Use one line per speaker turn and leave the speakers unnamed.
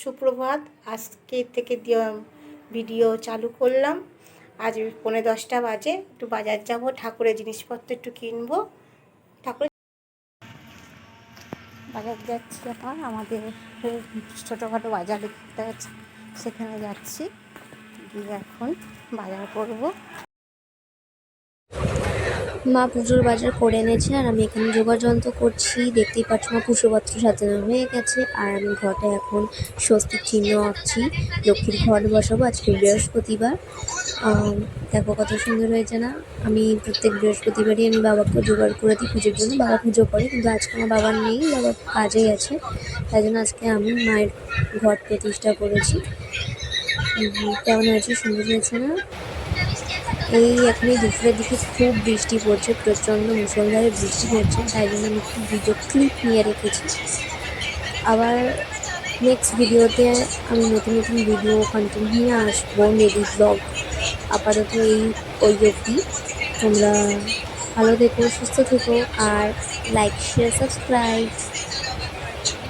সুপ্রভাত। আজকে থেকে ভিডিও চালু করলাম। আজ 9:45 বাজে। একটু বাজার যাব, ঠাকুরের জিনিসপত্র একটু কিনবো। ঠাকুরের বাজার যাচ্ছি এখন, আমাদের ছোটোখাটো বাজার দেখতে আছে, সেখানে যাচ্ছি, গিয়ে এখন বাজার করবো।
মা পুজোর বাজার করে এনেছে আর আমি এখানে যোগাযন্ত্র করছি। দেখতেই পাচ্ছ মা পুষোপাত্র সাজানো হয়ে গেছে আর আমি ঘটে এখন স্বস্তিক চিহ্ন আঁকছি। লক্ষ্মীর ঘট বসাবো, আজকে বৃহস্পতিবার। দেখো কত সুন্দর হয়েছে না। আমি প্রত্যেক বৃহস্পতিবারই আমি বাবাকে জোগাড় করে দিই পুজোর জন্য। বাবা পুজো করে, কিন্তু আজকে আমার বাবার নেই, বাবা কাজেই আছে, তাই জন্য আজকে আমি মায়ের ঘট প্রতিষ্ঠা করেছি। কেমন হয়েছে, সুন্দর হয়েছে না? এই এখনই দুপুরের দিকে খুব বৃষ্টি পড়ছে, প্রচণ্ড মুষলধারে বৃষ্টি পড়ছে, তাই জন্য আমি একটু ভিডিও ক্লিপ নিয়ে রেখেছি। আবার নেক্সট ভিডিওতে আমি নতুন নতুন ভিডিও কন্টেন্ট নিয়ে আসবো, মেবি ব্লগ। আপাতত ওই অবধি। তোমরা ভালো থেকো, সুস্থ থেকো, আর লাইক, শেয়ার, সাবস্ক্রাইব।